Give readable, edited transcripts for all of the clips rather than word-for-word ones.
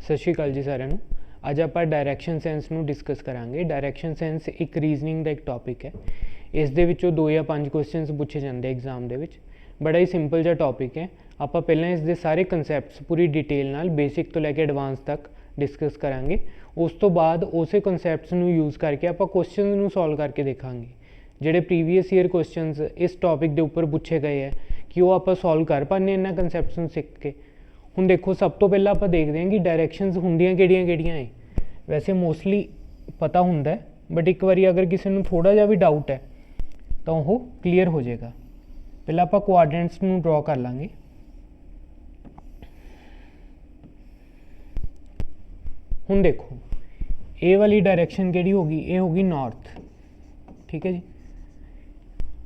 ਸਤਿ ਸ਼੍ਰੀ ਅਕਾਲ ਜੀ ਸਾਰਿਆਂ ਨੂੰ। ਅੱਜ ਆਪਾਂ ਡਾਇਰੈਕਸ਼ਨ ਸੈਂਸ ਨੂੰ ਡਿਸਕਸ ਕਰਾਂਗੇ। ਡਾਇਰੈਕਸ਼ਨ ਸੈਂਸ ਇੱਕ ਰੀਜ਼ਨਿੰਗ ਦਾ ਇੱਕ ਟੌਪਿਕ ਹੈ। ਇਸ ਦੇ ਵਿੱਚੋਂ 2 ਜਾਂ 5 ਕੁਐਸਚਨਸ ਪੁੱਛੇ ਜਾਂਦੇ ਐਗਜ਼ਾਮ ਦੇ ਵਿੱਚ। ਬੜਾ ਹੀ ਸਿੰਪਲ ਜਿਹਾ ਟੌਪਿਕ ਹੈ। ਆਪਾਂ ਪਹਿਲਾਂ ਇਸ ਦੇ ਸਾਰੇ ਕਨਸੈਪਟਸ ਪੂਰੀ ਡਿਟੇਲ ਨਾਲ ਬੇਸਿਕ ਤੋਂ ਲੈ ਕੇ ਐਡਵਾਂਸ ਤੱਕ ਡਿਸਕਸ ਕਰਾਂਗੇ। ਉਸ ਤੋਂ ਬਾਅਦ ਉਸੇ ਕਨਸੈਪਟਸ ਨੂੰ ਯੂਜ਼ ਕਰਕੇ ਆਪਾਂ ਕੁਐਸਚਨਸ ਨੂੰ ਸੋਲਵ ਕਰਕੇ ਦੇਖਾਂਗੇ। ਜਿਹੜੇ ਪ੍ਰੀਵੀਅਸ ਈਅਰ ਕੁਐਸਚਨਸ ਇਸ ਟੌਪਿਕ ਦੇ ਉੱਪਰ ਪੁੱਛੇ ਗਏ ਹੈ ਕਿ ਉਹ ਆਪਾਂ ਸੋਲਵ ਕਰ ਪਾਉਂਦੇ ਇਹਨਾਂ ਕਨਸੈਪਟਸ ਨੂੰ ਸਿੱਖ ਕੇ। ਹੁਣ ਦੇਖੋ, ਸਭ ਤੋਂ ਪਹਿਲਾਂ ਆਪਾਂ ਦੇਖਦੇ ਹਾਂ ਕਿ ਡਾਇਰੈਕਸ਼ਨਸ ਹੁੰਦੀਆਂ ਕਿਹੜੀਆਂ ਹੈ। ਵੈਸੇ ਮੋਸਟਲੀ ਪਤਾ ਹੁੰਦਾ ਹੈ, ਬਟ ਇੱਕ ਵਾਰੀ ਅਗਰ ਕਿਸੇ ਨੂੰ ਥੋੜ੍ਹਾ ਜਿਹਾ ਵੀ ਡਾਊਟ ਹੈ ਤਾਂ ਉਹ ਕਲੀਅਰ ਹੋ ਜਾਏਗਾ। ਪਹਿਲਾਂ ਆਪਾਂ ਕੁਆਡਰੈਂਟਸ ਨੂੰ ਡਰਾ ਕਰ ਲਾਂਗੇ। ਹੁਣ ਦੇਖੋ, ਇਹ ਵਾਲੀ ਡਾਇਰੈਕਸ਼ਨ ਕਿਹੜੀ ਹੋਗੀ? ਇਹ ਹੋਗੀ ਨਾਰਥ, ਠੀਕ ਹੈ ਜੀ,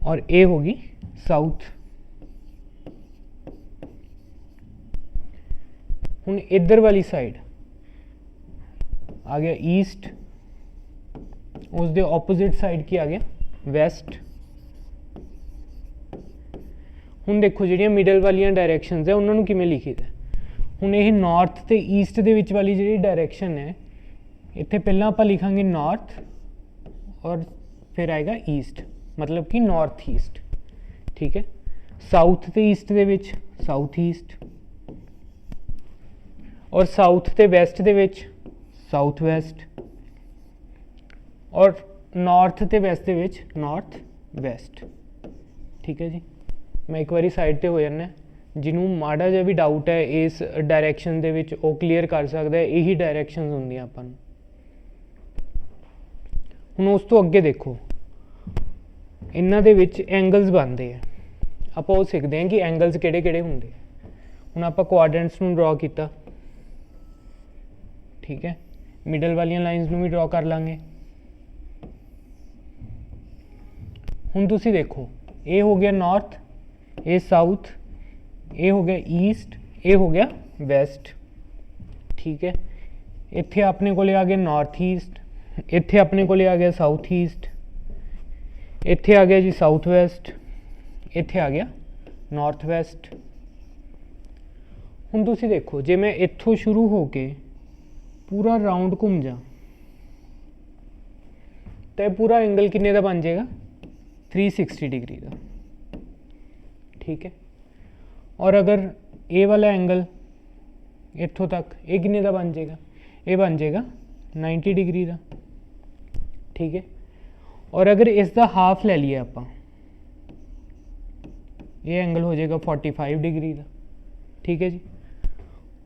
ਔਰ ਇਹ ਹੋਗੀ ਸਾਊਥ। ਹੁਣ ਇੱਧਰ ਵਾਲੀ ਸਾਈਡ ਆ ਗਿਆ ਈਸਟ, ਉਸ ਦੇ ਆਪੋਜ਼ਿਟ ਸਾਈਡ ਕੀ ਆ ਗਿਆ? ਵੈਸਟ। ਹੁਣ ਦੇਖੋ, ਜਿਹੜੀਆਂ ਮਿਡਲ ਵਾਲੀਆਂ ਡਾਇਰੈਕਸ਼ਨਸ ਹੈ ਉਹਨਾਂ ਨੂੰ ਕਿਵੇਂ ਲਿਖੀਦਾ? ਹੁਣ ਇਹ ਨਾਰਥ ਤੇ ਈਸਟ ਦੇ ਵਿੱਚ ਵਾਲੀ ਜਿਹੜੀ ਡਾਇਰੈਕਸ਼ਨ ਹੈ, ਇੱਥੇ ਪਹਿਲਾਂ ਆਪਾਂ ਲਿਖਾਂਗੇ ਨਾਰਥ ਔਰ ਫਿਰ ਆਏਗਾ ਈਸਟ, ਮਤਲਬ ਕਿ ਨਾਰਥ ਈਸਟ, ਠੀਕ ਹੈ। ਸਾਊਥ ਤੇ ਈਸਟ ਦੇ ਵਿੱਚ ਸਾਊਥ ਈਸਟ, ਔਰ ਸਾਊਥ ਤੇ ਵੈਸਟ ਦੇ ਵਿੱਚ ਸਾਊਥ ਵੈਸਟ, ਔਰ ਨਾਰਥ ਤੇ ਵੈਸਟ ਦੇ ਵਿੱਚ ਨਾਰਥ ਵੈਸਟ, ਠੀਕ ਹੈ ਜੀ। ਮੈਂ ਇੱਕ ਵਾਰੀ ਸਾਈਡ ਤੇ ਹੋ ਜਾਂਦਾ। ਜਿਹਨੂੰ ਮਾੜਾ ਜਿਹਾ ਵੀ ਡਾਊਟ ਹੈ ਇਸ ਡਾਇਰੈਕਸ਼ਨ ਦੇ ਵਿੱਚ, ਉਹ ਕਲੀਅਰ ਕਰ ਸਕਦਾ ਹੈ। ਇਹੀ ਡਾਇਰੈਕਸ਼ਨਸ ਹੁੰਦੀਆਂ ਆਪਾਂ ਨੂੰ। ਹੁਣ ਉਸ ਤੋਂ ਅੱਗੇ ਦੇਖੋ, ਇਹਨਾਂ ਦੇ ਵਿੱਚ ਐਂਗਲਸ ਬਣਦੇ ਆ। ਆਪਾਂ ਉਹ ਸਿੱਖਦੇ ਹਾਂ ਕਿ ਐਂਗਲਸ ਕਿਹੜੇ ਕਿਹੜੇ ਹੁੰਦੇ। ਹੁਣ ਆਪਾਂ ਕੁਆਡਰੈਂਟਸ ਨੂੰ ਡਰਾ ਕੀਤਾ, ਠੀਕ ਹੈ। ਮਿਡਲ ਵਾਲੀਆਂ ਲਾਈਨਸ ਨੂੰ ਵੀ ਡਰਾ ਕਰ ਲਾਂਗੇ। ਹੁਣ ਤੁਸੀਂ ਦੇਖੋ, ਇਹ ਹੋ ਗਿਆ ਨਾਰਥ, ਇਹ ਸਾਊਥ, ਇਹ ਹੋ ਗਿਆ ਈਸਟ, ਇਹ ਹੋ ਗਿਆ ਵੈਸਟ, ਠੀਕ ਹੈ। ਇੱਥੇ ਆਪਣੇ ਕੋਲੇ ਆ ਗਿਆ ਨਾਰਥ ਈਸਟ, ਇੱਥੇ ਆਪਣੇ ਕੋਲੇ ਆ ਗਿਆ ਸਾਊਥ ਈਸਟ, ਇੱਥੇ ਆ ਗਿਆ ਜੀ ਸਾਊਥ ਵੈਸਟ, ਇੱਥੇ ਆ ਗਿਆ ਨਾਰਥ ਵੈਸਟ। ਹੁਣ ਤੁਸੀਂ ਦੇਖੋ, ਜੇ ਮੈਂ ਇੱਥੋਂ ਸ਼ੁਰੂ ਹੋ ਕੇ ਪੂਰਾ ਰਾਊਂਡ ਘੁੰਮ ਜਾ ਤਾਂ ਇਹ ਪੂਰਾ ਐਂਗਲ ਕਿੰਨੇ ਦਾ ਬਣ ਜਾਏਗਾ? 360 ਡਿਗਰੀ ਦਾ, ਠੀਕ ਹੈ। ਔਰ ਅਗਰ ਇਹ ਵਾਲਾ ਐਂਗਲ ਇੱਥੋਂ ਤੱਕ, ਇਹ ਕਿੰਨੇ ਦਾ ਬਣ ਜਾਏਗਾ? ਇਹ ਬਣ ਜਾਏਗਾ 90 ਡਿਗਰੀ ਦਾ, ਠੀਕ ਹੈ। ਔਰ ਅਗਰ ਇਸ ਦਾ ਹਾਫ ਲੈ ਲਈਏ ਆਪਾਂ, ਇਹ ਐਂਗਲ ਹੋ ਜਾਏਗਾ 45 ਡਿਗਰੀ ਦਾ, ਠੀਕ ਹੈ ਜੀ।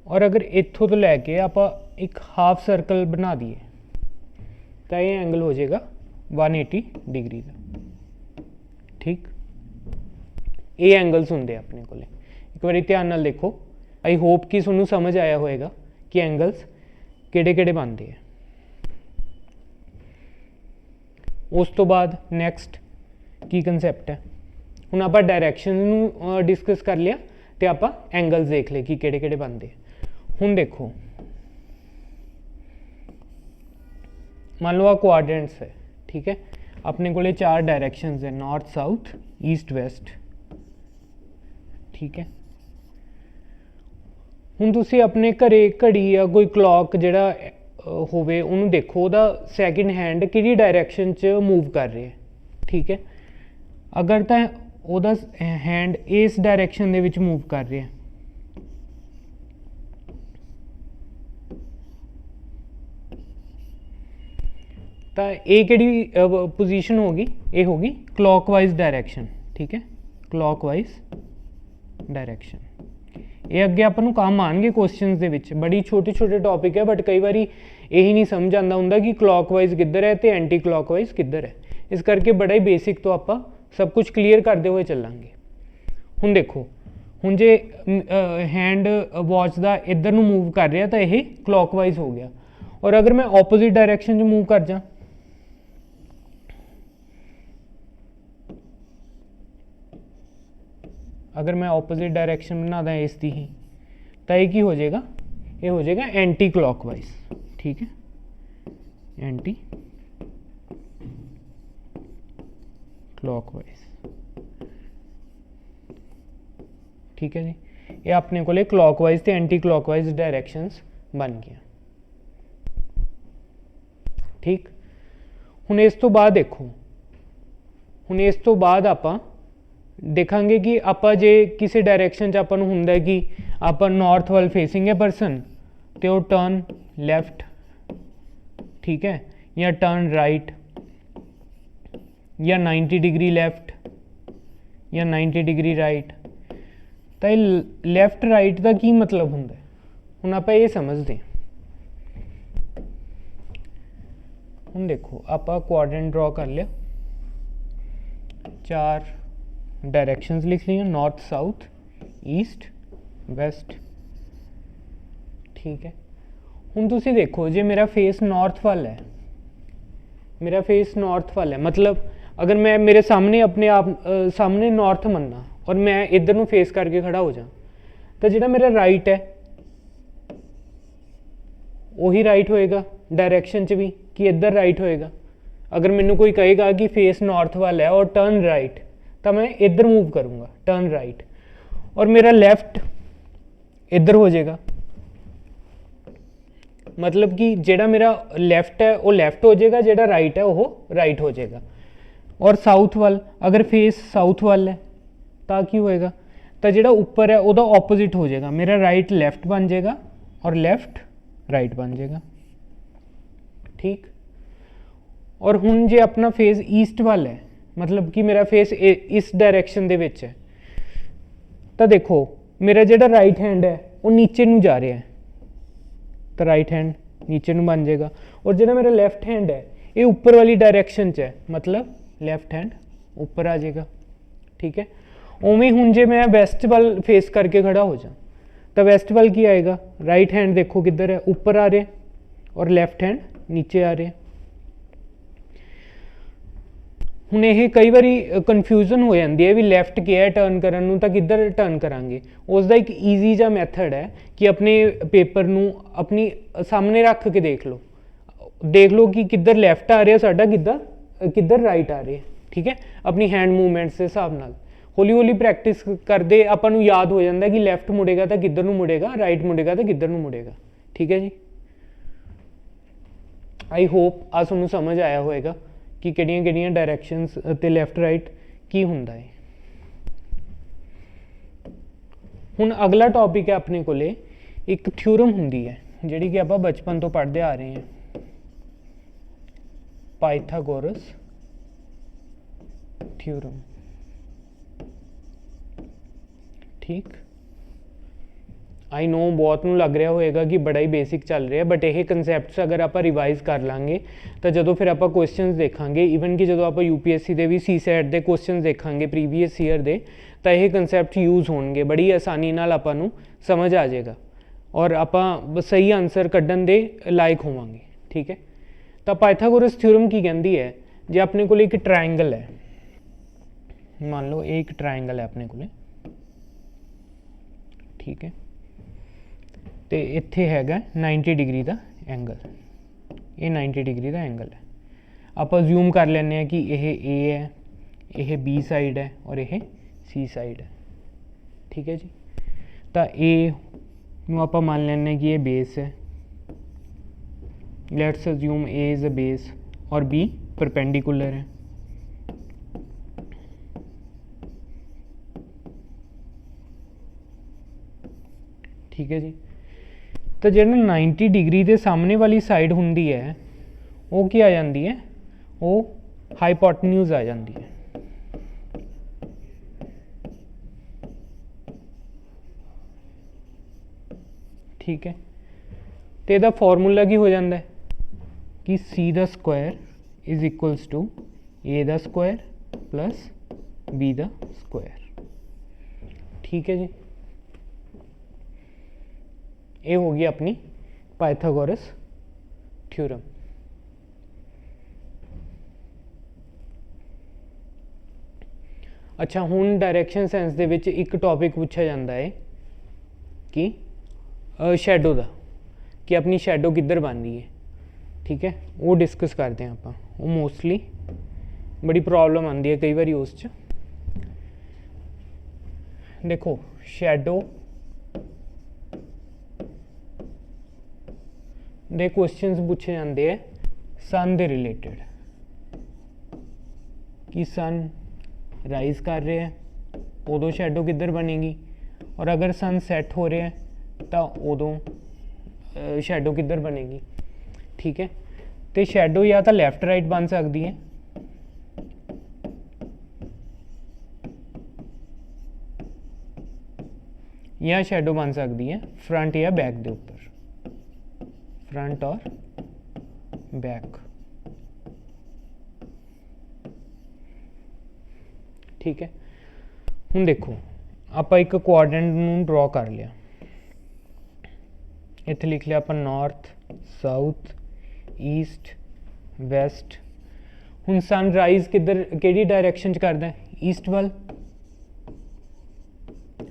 ਔਰ ਅਗਰ ਇੱਥੋਂ ਤੋਂ ਲੈ ਕੇ ਆਪਾਂ ਇੱਕ ਹਾਫ ਸਰਕਲ ਬਣਾ ਦਈਏ ਤਾਂ ਇਹ ਐਂਗਲ ਹੋ ਜਾਏਗਾ 180 ਡਿਗਰੀ ਦਾ, ਠੀਕ। ਇਹ ਐਂਗਲਸ ਹੁੰਦੇ ਆਪਣੇ ਕੋਲੇ। ਇੱਕ ਵਾਰੀ ਧਿਆਨ ਨਾਲ ਦੇਖੋ। ਆਈ ਹੋਪ ਕਿ ਤੁਹਾਨੂੰ ਸਮਝ ਆਇਆ ਹੋਏਗਾ ਕਿ ਐਂਗਲਸ ਕਿਹੜੇ ਕਿਹੜੇ ਬਣਦੇ ਆ। ਉਸ ਤੋਂ ਬਾਅਦ ਨੈਕਸਟ ਕੀ ਕੰਸੈਪਟ ਹੈ? ਹੁਣ ਆਪਾਂ ਡਾਇਰੈਕਸ਼ਨ ਨੂੰ ਡਿਸਕਸ ਕਰ ਲਿਆ ਤੇ ਆਪਾਂ ਐਂਗਲਸ ਦੇਖ ਲਏ ਕਿ ਕਿਹੜੇ ਕਿਹੜੇ ਬਣਦੇ ਆ। ਹੁਣ ਦੇਖੋ, ਮੰਨ ਲਓ ਆ ਕੁਆਡਰੈਂਟਸ ਹੈ, ਠੀਕ ਹੈ। ਆਪਣੇ ਕੋਲੇ 4 ਡਾਇਰੈਕਸ਼ਨਸ ਹੈ, ਨਾਰਥ ਸਾਊਥ ਈਸਟ ਵੈਸਟ, ਠੀਕ ਹੈ। ਹੁਣ ਤੁਸੀਂ ਆਪਣੇ ਘਰੇ ਘੜੀ ਜਾਂ ਕੋਈ ਕਲੌਕ ਜਿਹੜਾ ਹੋਵੇ ਉਹਨੂੰ ਦੇਖੋ, ਉਹਦਾ ਸੈਕਿੰਡ ਹੈਂਡ ਕਿਹੜੀ ਡਾਇਰੈਕਸ਼ਨ 'ਚ ਮੂਵ ਕਰ ਰਿਹਾ, ਠੀਕ ਹੈ। ਅਗਰ ਤਾਂ ਉਹਦਾ ਹੈਂਡ ਇਸ ਡਾਇਰੈਕਸ਼ਨ ਦੇ ਵਿੱਚ ਮੂਵ ਕਰ ਰਿਹਾ ਤਾਂ ਇਹ ਕਿਹੜੀ ਪੋਜੀਸ਼ਨ ਹੋਗੀ? ਇਹ ਹੋਗੀ ਕਲੌਕਵਾਈਜ਼ ਡਾਇਰੈਕਸ਼ਨ, ਠੀਕ ਹੈ। Clockwise direction. ਇਹ ਅੱਗੇ ਆਪਾਂ ਨੂੰ ਕੰਮ ਆਉਣਗੇ ਕੁਐਸਚਨਸ ਦੇ ਵਿੱਚ। ਬੜੀ ਛੋਟੇ ਟੌਪਿਕ ਹੈ, ਬਟ ਕਈ ਵਾਰੀ ਇਹੀ ਨਹੀਂ ਸਮਝ ਆਉਂਦਾ ਹੁੰਦਾ ਕਿ ਕਲੌਕਵਾਈਜ਼ ਕਿੱਧਰ ਹੈ ਤੇ ਐਂਟੀ ਕਲੌਕਵਾਈਜ਼ ਕਿੱਧਰ ਹੈ। ਇਸ ਕਰਕੇ ਬੜਾ ਹੀ ਬੇਸਿਕ ਤੋਂ ਆਪਾਂ ਸਭ ਕੁਝ ਕਲੀਅਰ ਕਰਦੇ ਹੋਏ ਚੱਲਾਂਗੇ। ਹੁਣ ਦੇਖੋ, ਹੁਣ ਜੇ ਹੈਂਡ ਵਾਚ ਦਾ ਇੱਧਰ ਨੂੰ ਮੂਵ ਕਰ ਰਿਹਾ ਤਾਂ ਇਹ ਕਲੌਕਵਾਈਜ਼ ਹੋ ਗਿਆ। ਔਰ ਅਗਰ ਮੈਂ ਆਪੋਜ਼ਿਟ ਡਾਇਰੈਕਸ਼ਨ 'ਚ ਮੂਵ ਕਰ ਜਾ, ਅਗਰ ਮੈਂ ਆਪੋਜ਼ਿਟ ਡਾਇਰੈਕਸ਼ਨ ਬਣਾਦਾ ਇਸ ਦੀ ਹੀ, ਤਾਂ ਇਹ ਕੀ ਹੋ ਜਾਏਗਾ? ਇਹ ਹੋ ਜਾਏਗਾ ਐਂਟੀ ਕਲੌਕਵਾਈਜ਼, ਠੀਕ ਹੈ। ਐਂਟੀ ਕਲੌਕਵਾਈਜ਼, ਠੀਕ ਹੈ ਜੀ। ਇਹ ਆਪਣੇ ਕੋਲੇ ਕਲੌਕਵਾਈਜ਼ ਤੇ ਐਂਟੀ ਕਲੌਕਵਾਈਜ਼ ਡਾਇਰੈਕਸ਼ਨਸ ਬਣ ਗਈਆਂ। ठीक। हुण इस तो बाद देखो, हुण इस तो बाद आपां देखांगे कि आपां जे किसी डायरैक्शन च आपां नूं हुंदा है कि आपां नॉर्थ वाल फेसिंग है परसन तो वो टर्न लैफ्ट, ठीक है, या टर्न राइट, या 90 डिग्री लैफ्ट या 90 डिग्री राइट। तो लैफ्ट राइट का की मतलब हुंदा है, हुण आपां ये समझते हैं। हुण देखो आपां क्वाड्रेंट ड्रॉ कर लिया, 4 डायरैक्शंस लिख लिया, नॉर्थ साउथ ईस्ट वैस्ट, ठीक है। हुण तुसीं देखो जे मेरा फेस नॉर्थ वाल है, मेरा फेस नॉर्थ वाल है, मतलब अगर मैं मेरे सामने अपने आप सामने नॉर्थ मन्ना और मैं इधर नूं फेस करके खड़ा हो जा, तो जिहड़ा मेरा राइट है वही राइट होएगा डायरैक्शन च भी कि इधर राइट होएगा। अगर मैनू कोई कहेगा कि फेस नॉर्थ वाल है और टर्न राइट, तो मैं इधर मूव करूँगा टर्न राइट, और मेरा लेफ्ट इधर हो जाएगा, मतलब कि जेड़ा मेरा लेफ्ट है वो लेफ्ट हो जाएगा, जेड़ा राइट है वो राइट हो जाएगा। और साउथ वाल, अगर फेस साउथ वाल है तो की होएगा, तो जेड़ा ऊपर है वो ऑपोजिट हो जाएगा, मेरा राइट लेफ्ट बन जाएगा और लेफ्ट राइट बन जाएगा, ठीक। और हुण जे अपना फेस ईस्ट वाल है, मतलब कि मेरा फेस इस डायरैक्शन दे विच है, तो देखो मेरा जेड़ा राइट हैंड है वो नीचे नूं जा रहा है, तो राइट हैंड नीचे नूं बन जाएगा, और जेड़ा मेरा लैफ्ट हैंड है ये ऊपर वाली डायरैक्शन च है, मतलब लैफ्ट हैंड ऊपर आ जाएगा, ठीक है। उवें हुण जे मैं वैस्ट वाल फेस करके खड़ा हो जा, तो वैस्ट वाल की आएगा, राइट हैंड देखो किधर है, ऊपर आ रहे, और लैफ्ट हैंड नीचे आ रहे। हुण ये कई बारी कन्फ्यूजन हो जाती है भी लैफ्ट क्या है टर्न करन नूं, तां किधर टर्न करांगे। उसका एक ईजी जा मैथड है कि अपने पेपर नूं अपनी सामने रख के देख लो कि किधर लैफ्ट आ रहा साडा, किधर राइट आ रहा है, ठीक है। अपनी हैंड मूवमेंट्स के हिसाब नाल हौली हौली प्रैक्टिस करते आपां नूं याद हो जाता कि लैफ्ट मुड़ेगा तो किधर नूं मुड़ेगा, राइट मुड़ेगा तो किधर नूं मुड़ेगा, ठीक है जी। आई होप आ तुहानूं समझ आया होएगा कि किहड़ियां डायरैक्शंस ते लैफ्ट राइट की हुंदा है। हुण अगला टॉपिक है अपने कोले एक थ्योरम हुंदी है जिहड़ी कि आपां बचपन तो पढ़ते आ रहे हैं, पाइथागोरस थ्योरम, ठीक। आई नो बहुत नूं लग रहा होएगा कि बड़ा ही बेसिक चल रहा है, बट यह कंसैप्ट्स अगर आप रिवाइज कर लांगे तो जो फिर आप क्वेश्चन देखांगे, ईवन कि जो आप यूपीएससी के भी सी सैट के क्वेश्चन देखांगे प्रीवियस ईयर के, तो यह कंसैप्ट यूज़ होणगे, बड़ी आसानी नाल आपां नूं समझ आ जाएगा और आपां सही आंसर कड्ढण दे लायक होवांगे, ठीक है। तो पाइथागोरस थ्योरम की कहती है, जे अपने को एक ट्रायंगल है, मान लो एक ट्रायंगल है अपने को, ठीक है, तो इत्थे हैगा 90 डिग्री का एंगल, ये 90 डिग्री का एंगल है। आप अज्यूम कर लें कि यह ए है, यह बी साइड है और यह सी साइड है, ठीक है जी। तो ए नूं आप मान लें कि ये बेस है, let's assume A is a base और बी परपेंडिकुलर है, ठीक है जी। तो जो 90 डिग्री के सामने वाली साइड होंगी है वो क्या आ जाती है, वो हाइपोटेन्यूज आ जाती है, ठीक है। तो यदा फॉर्मूला की हो जाता है कि C the square is equals to A the square plus B the square, ठीक है जी। ये होगी अपनी पाइथागोरस थ्योरम। अच्छा हुण डायरैक्शन सेंस दे विच एक टॉपिक पूछा जाता है कि शैडो का, कि अपनी शैडो किधर बन रही है, ठीक है, वो डिस्कस करते हैं आप। वो मोस्टली बड़ी प्रॉब्लम आती है कई बार उस देखो शैडो दे क्वेश्चंस पूछे जाते हैं सन दे रिलेटेड कि सन राइज कर रहे हैं उदों शैडो किधर बनेगी, और अगर सन सैट हो रहा है तो उदों शैडो किधर बनेगी। ठीक है, तो शैडो या तो लैफ्ट राइट बन सकती है, या शैडो बन सकती है फ्रंट या बैक के ऊपर, फ्रंट और बैक। ठीक है, हुण देखो आप एक क्वाड्रेंट नूं ड्रॉ कर लिया, इत्थे लिख लिया आप नॉर्थ साउथ ईस्ट वैस्ट। हुण सनराइज किधर किहड़ी डायरैक्शन च करदा है, ईस्ट वाल,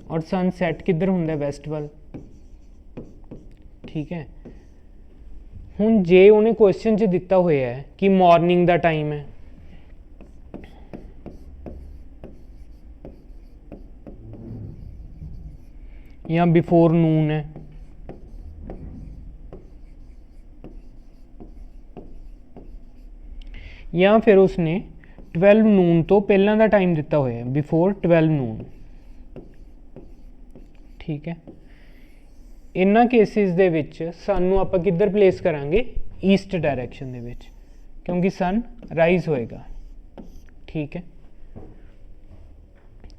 और सनसैट किधर हुंदा है, वैस्ट वाल। ठीक है, हुण जे उन्हें क्वेश्चन च दिता होया है कि मॉर्निंग दा टाइम है, या बिफोर नून है, या फिर उसने 12 नून तो पहला का टाइम दिता होया है, बिफोर 12 नून। ठीक है, इन्हां केसिस दे विच सन नूं आपां किधर प्लेस करांगे, ईस्ट डायरैक्शन दे विच, क्योंकि सन राइज होएगा। ठीक है,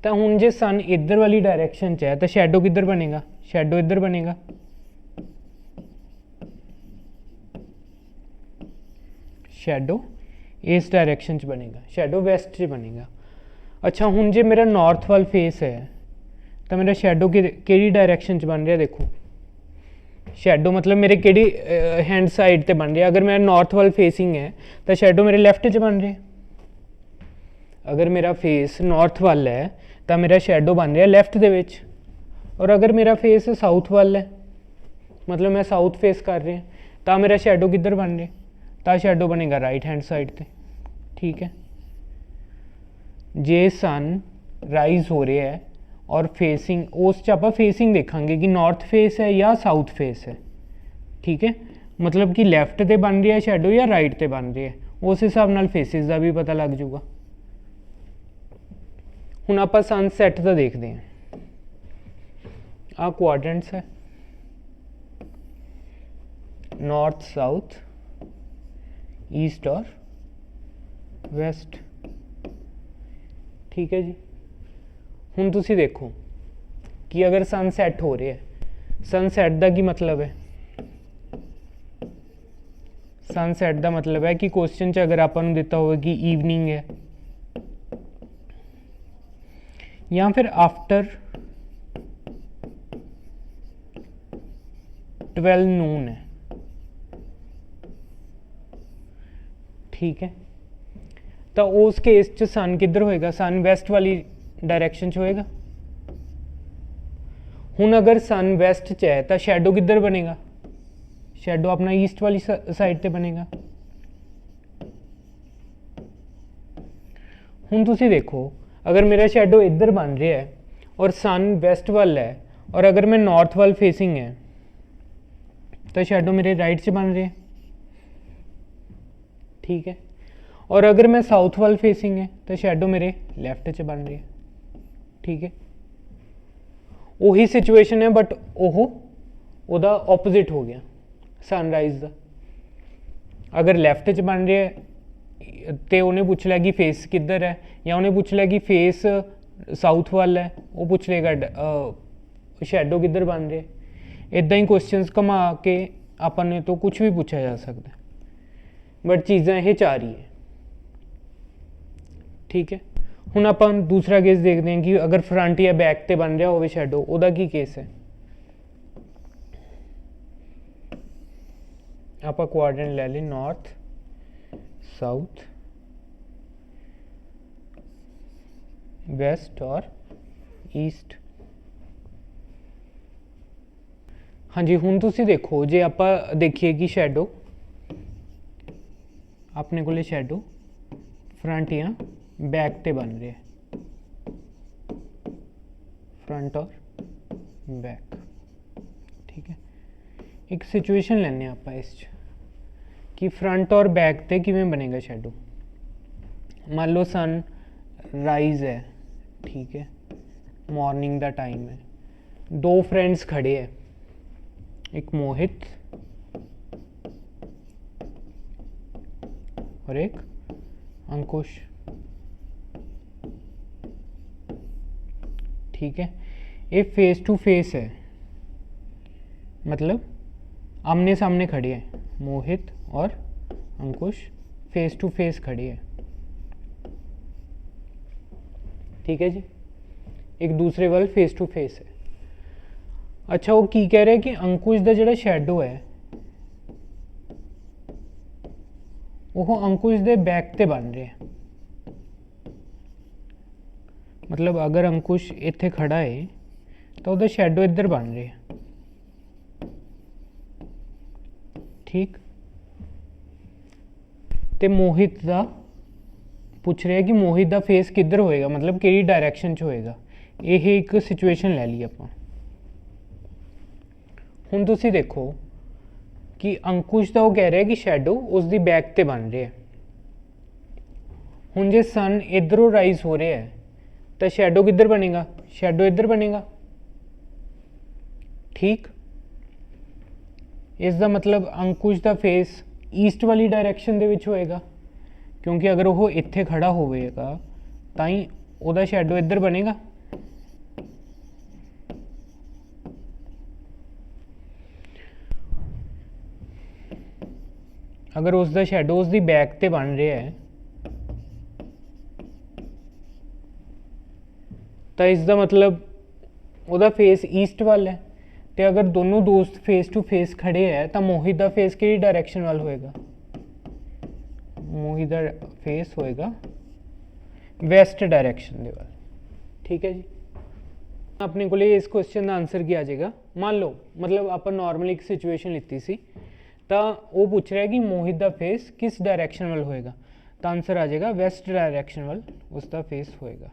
तो हुण जे सन इधर वाली डायरैक्शन च है तो शैडो किधर बनेगा, शैडो इधर बनेगा। शैडो इस डायरैक्शन च बनेगा, शैडो वैस्ट च बनेगा। अच्छा, हुण जे मेरा नॉर्थ वाल फेस है तो मेरा शैडो किहड़ी डायरैक्शन च बन रहा, देखो शैडो मतलब मेरे किहड़ी हैंड साइड ते बन रहा। अगर मेरा नॉर्थ वाल फेसिंग है तो शैडो मेरे लैफ्ट च बन रहा। अगर मेरा फेस नॉर्थ वाल है तो मेरा शैडो बन रहा लैफ्ट दे विच, और अगर मेरा फेस साउथ वाल है मतलब मैं साउथ फेस कर रहा तो मेरा शैडो किधर बन रहा, तो शैडो बनेगा राइट हैंड साइड पे। ठीक है, जे सन राइज हो रहा है और फेसिंग, उस च आपां फेसिंग देखांगे कि नॉर्थ फेस है या साउथ फेस है। ठीक है, मतलब कि लैफ्ट ते बन रहा है शैडो या राइट ते बन रहा है, उस हिसाब नाल फेसिस का भी पता लग जूगा। हुण आपां सनसैट का देखते हैं, आ क्वाड्रेंट्स है नॉर्थ साउथ ईस्ट और वैस्ट। ठीक है जी, हुण तुसी देखो कि अगर सनसैट हो रहा है, सनसैट का की मतलब है, सनसैट का मतलब है कि क्वेश्चन च अगर आपां नूं दिता होवे कि ईवनिंग है या फिर आफ्टर 12 नून है। ठीक है, तो उस केस च सन किधर होएगा, सन वैस्ट वाली डायरैक्शन च होएगा। हुण अगर सन वैस्ट च है तो शैडो किधर बनेगा, शैडो अपना ईस्ट वाली साइड ते बनेगा। हुण तुसी देखो अगर मेरा शैडो इधर बन रहा है और सन वैस्ट वाल है, और अगर मैं नॉर्थ वाल फेसिंग है तो शैडो मेरे राइट से बन रहे हैं। ठीक है, और अगर मैं साउथ वाल फेसिंग है तो शैडो मेरे लैफ्ट से बन रही है। ठीक है, वही सिचुएशन है बट ओदा ऑपोजिट हो गया सनराइज का। अगर लैफ्ट च बन रहा है तो उन्हें पूछ लिया कि फेस किधर है, या उन्हें पूछ लिया कि फेस साउथ वाल है, वो पूछ लेगा शैडो किधर बन रहे। इदा ही क्वेश्चंस घुमा के अपन तो कुछ भी पूछा जा सकता है, बट चीज़ां ये चार ही है। ठीक है, हुण अपन दूसरा केस देखते हैं कि अगर फ्रंट या बैक ते बन रहा हो शैडो, उहदा की केस है। आप क्वाड्रेंट ले लें नॉर्थ साउथ वेस्ट और ईस्ट। हाँ जी, हुण तुसी देखो जे आप देखिए कि शैडो अपने को शैडो फ्रंट या बैक ते बन रहे, फ्रंट और बैक। ठीक है, एक सिचुएशन लेने आप इस कि फ्रंट और बैक ते किवें बनेगा शैडो। मान लो सन राइज है, ठीक है, मॉर्निंग का टाइम है, दो फ्रेंड्स खड़े हैं, एक मोहित और एक अंकुश, ठीक है। ये फेस टू फेस है, मतलब आमने सामने खड़े हैं, मोहित और अंकुश फेस टू फेस खड़े हैं, ठीक है जी, एक दूसरे वाल फेस टू फेस है। अच्छा, वो की कह रहे हैं कि अंकुश का जो शैडो है वो अंकुश के बैक ते बन रहे हैं। मतलब अगर अंकुश इत्थे खड़ा है तो उसका शैडो इधर बन रहे हैं, ठीक। ते मोहित का पूछ रहे हैं कि मोहित का फेस किधर होएगा, मतलब कि डायरैक्शन च होएगा। यह एक सिचुएशन लै ली आपां। हुण तुसीं देखो कि अंकुश का वो कह रहा है कि शैडो उसकी बैक ते बन रहे हैं। हुण जे सन इधरों राइज हो रहा है तो शैडो किधर बनेगा, शैडो इधर बनेगा, ठीक। इसका मतलब अंकुश का फेस ईस्ट वाली डायरैक्शन दे विच होएगा, क्योंकि अगर वो इत्थे खड़ा होवेगा ताई उहदा शैडो इधर बनेगा। अगर उसका शैडो उसकी बैक ते बन रहा है तो इसका मतलब उसका फेस ईस्ट वाल है। तो अगर दोनों दोस्त फेस टू फेस खड़े हैं तो मोहित का फेस कि डायरैक्शन वाल होएगा, मोहित का फेस होएगा वैस्ट डायरैक्शन के वाल, ठीक है जी। अपने को इस क्वेश्चन का आंसर क्या आ जाएगा। मान लो मतलब आप नॉर्मली एक सिचुएशन लीती सी तो वो पूछ रहा है कि मोहित का फेस किस डायरैक्शन वाल होएगा, तो आंसर आ जाएगा वैस्ट डायरैक्शन वाल उसका फेस होएगा,